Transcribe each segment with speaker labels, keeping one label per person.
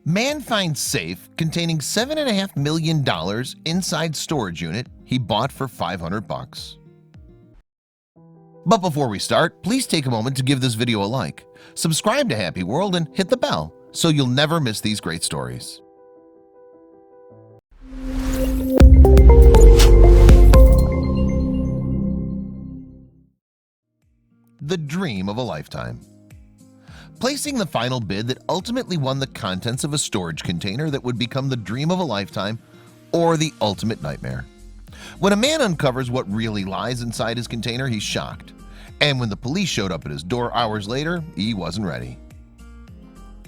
Speaker 1: Man finds safe containing $7.5 million inside storage unit he bought for 500 bucks. But before we start, please take a moment to give this video a like, subscribe to Happy World, and hit the bell so you'll never miss these great stories. The dream of a lifetime. Placing the final bid that ultimately won the contents of a storage container that would become the dream of a lifetime or the ultimate nightmare. When a man uncovers what really lies inside his container, he's shocked. And when the police showed up at his door hours later, he wasn't ready.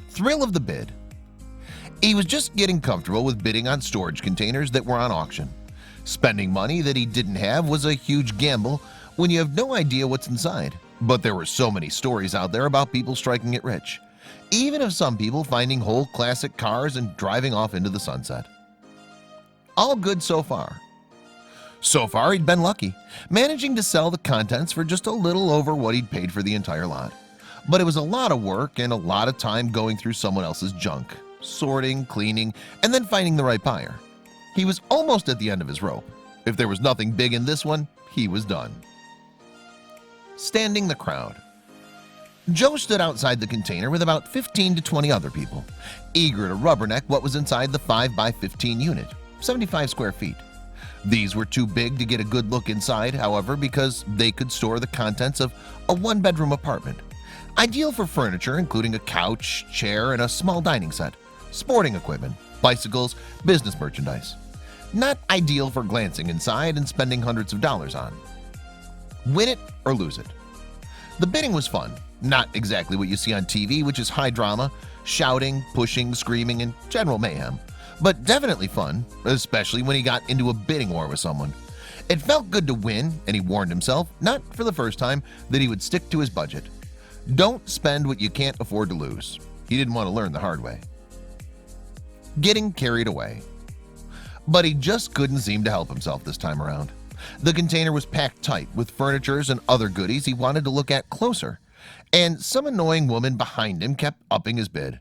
Speaker 1: Thrill of the bid. He was just getting comfortable with bidding on storage containers that were on auction. Spending money that he didn't have was a huge gamble when you have no idea what's inside. But there were so many stories out there about people striking it rich, even of some people finding whole classic cars and driving off into the sunset. All good so far. So far he'd been lucky, managing to sell the contents for just a little over what he'd paid for the entire lot. But it was a lot of work and a lot of time going through someone else's junk, sorting, cleaning, and then finding the right buyer. He was almost at the end of his rope. If there was nothing big in this one, he was done. Standing the crowd. Joe stood outside the container with about 15 to 20 other people, eager to rubberneck what was inside the 5x15 unit, 75 square feet. These were too big to get a good look inside, however, because they could store the contents of a one-bedroom apartment, ideal for furniture including a couch, chair, and a small dining set, sporting equipment, bicycles, business merchandise. Not ideal for glancing inside and spending hundreds of dollars on. Win it or lose it. The bidding was fun, not exactly what you see on TV, which is high drama, shouting, pushing, screaming, and general mayhem, but definitely fun, especially when he got into a bidding war with someone. It felt good to win, and he warned himself, not for the first time, that he would stick to his budget. Don't spend what you can't afford to lose. He didn't want to learn the hard way. Getting carried away. But he just couldn't seem to help himself this time around. The container was packed tight with furnitures and other goodies he wanted to look at closer, and some annoying woman behind him kept upping his bid.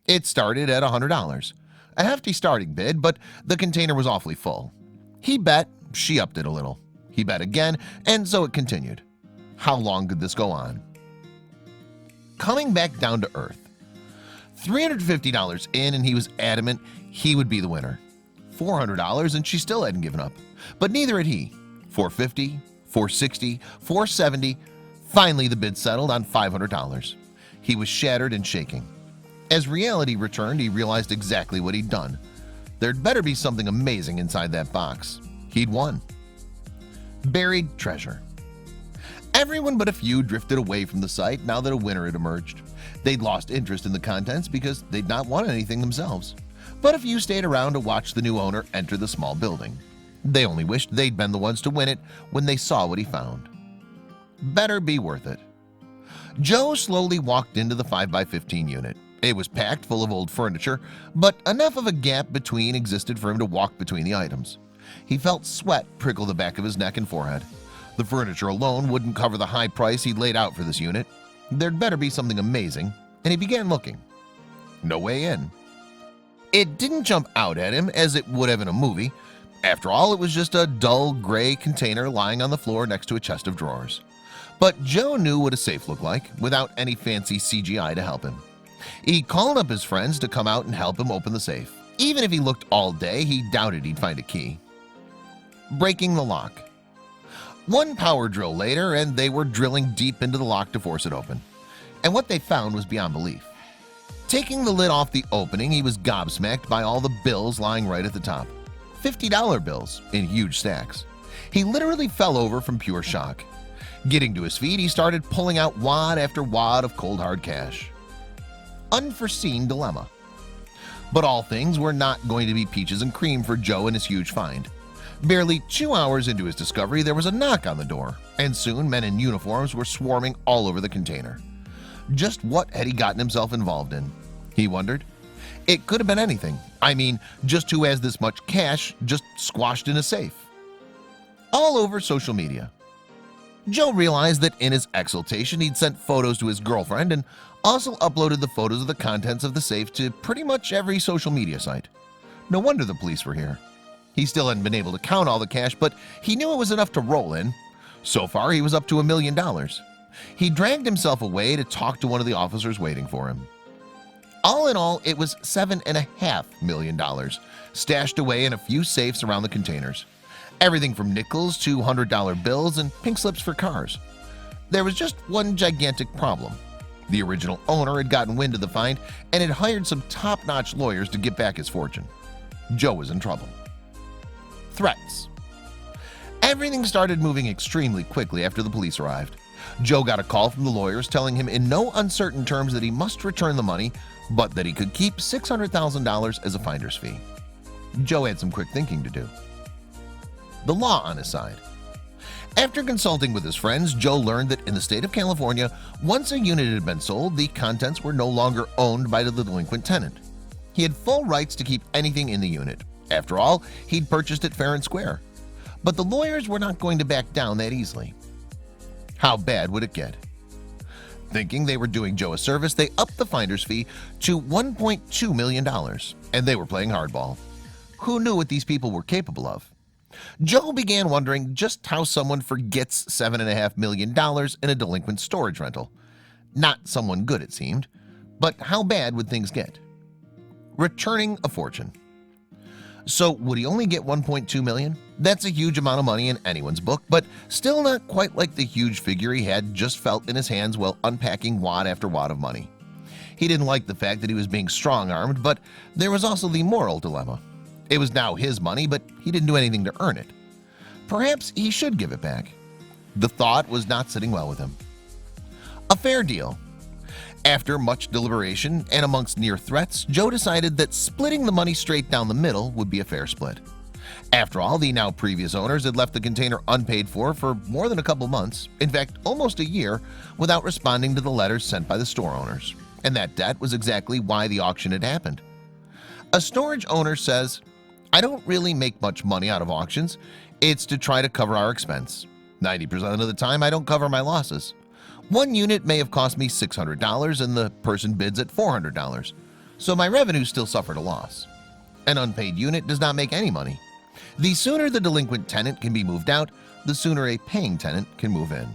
Speaker 1: It started at $100, a hefty starting bid, but the container was awfully full. He bet, she upped it a little. He bet again, and so it continued. How long could this go on? Coming back down to earth. $350 in, and he was adamant he would be the winner. $400, and she still hadn't given up. But neither had he. $450, $460, $470. Finally, the bid settled on $500. He was shattered and shaking. As reality returned, he realized exactly what he'd done. There'd better be something amazing inside that box. He'd won. Buried treasure. Everyone but a few drifted away from the site now that a winner had emerged. They'd lost interest in the contents because they'd not won anything themselves. But a few stayed around to watch the new owner enter the small building. They only wished they'd been the ones to win it when they saw what he found. Better be worth it. Joe slowly walked into the 5x15 unit. It was packed full of old furniture, but enough of a gap between existed for him to walk between the items. He felt sweat prickle the back of his neck and forehead. The furniture alone wouldn't cover the high price he'd laid out for this unit. There'd better be something amazing, and he began looking. No way in. It didn't jump out at him as it would have in a movie. After all, it was just a dull gray container lying on the floor next to a chest of drawers. But Joe knew what a safe looked like without any fancy CGI to help him. He called up his friends to come out and help him open the safe. Even if he looked all day, he doubted he'd find a key. Breaking the lock. One power drill later, and they were drilling deep into the lock to force it open. And what they found was beyond belief. Taking the lid off the opening, he was gobsmacked by all the bills lying right at the top. $50 bills in huge stacks. He literally fell over from pure shock. Getting to his feet, he started pulling out wad after wad of cold hard cash. Unforeseen dilemma. But all things were not going to be peaches and cream for Joe and his huge find. Barely 2 hours into his discovery, there was a knock on the door, and soon men in uniforms were swarming all over the container. Just what had he gotten himself involved in? He wondered. It could have been anything. I mean, just who has this much cash just squashed in a safe? All over social media. Joe realized that in his exultation he'd sent photos to his girlfriend and also uploaded the photos of the contents of the safe to pretty much every social media site. No wonder the police were here. He still hadn't been able to count all the cash, but he knew it was enough to roll in. So far he was up to $1 million. He dragged himself away to talk to one of the officers waiting for him. All in all, it was $7.5 million stashed away in a few safes around the containers. Everything from nickels to $100 bills and pink slips for cars. There was just one gigantic problem. The original owner had gotten wind of the find and had hired some top-notch lawyers to get back his fortune. Joe was in trouble. Threats. Everything started moving extremely quickly after the police arrived. Joe got a call from the lawyers telling him in no uncertain terms that he must return the money, but that he could keep $600,000 as a finder's fee. Joe had some quick thinking to do. The law on his side. After consulting with his friends, Joe learned that in the state of California, once a unit had been sold, the contents were no longer owned by the delinquent tenant. He had full rights to keep anything in the unit. After all, he'd purchased it fair and square. But the lawyers were not going to back down that easily. How bad would it get? Thinking they were doing Joe a service, they upped the finder's fee to $1.2 million, and they were playing hardball. Who knew what these people were capable of? Joe began wondering just how someone forgets $7.5 million in a delinquent storage rental. Not someone good, it seemed, but how bad would things get? Returning a fortune. So would he only get $1.2 million? That's a huge amount of money in anyone's book, but still not quite like the huge figure he had just felt in his hands while unpacking wad after wad of money. He didn't like the fact that he was being strong-armed, but there was also the moral dilemma. It was now his money, but he didn't do anything to earn it. Perhaps he should give it back. The thought was not sitting well with him. A fair deal. After much deliberation and amongst near threats, Joe decided that splitting the money straight down the middle would be a fair split. After all, the now previous owners had left the container unpaid for more than a couple months, in fact almost a year, without responding to the letters sent by the store owners. And that debt was exactly why the auction had happened. A storage owner says, "I don't really make much money out of auctions. It's to try to cover our expense. 90% of the time I don't cover my losses. One unit may have cost me $600 and the person bids at $400, so my revenue still suffered a loss. An unpaid unit does not make any money. The sooner the delinquent tenant can be moved out, the sooner a paying tenant can move in."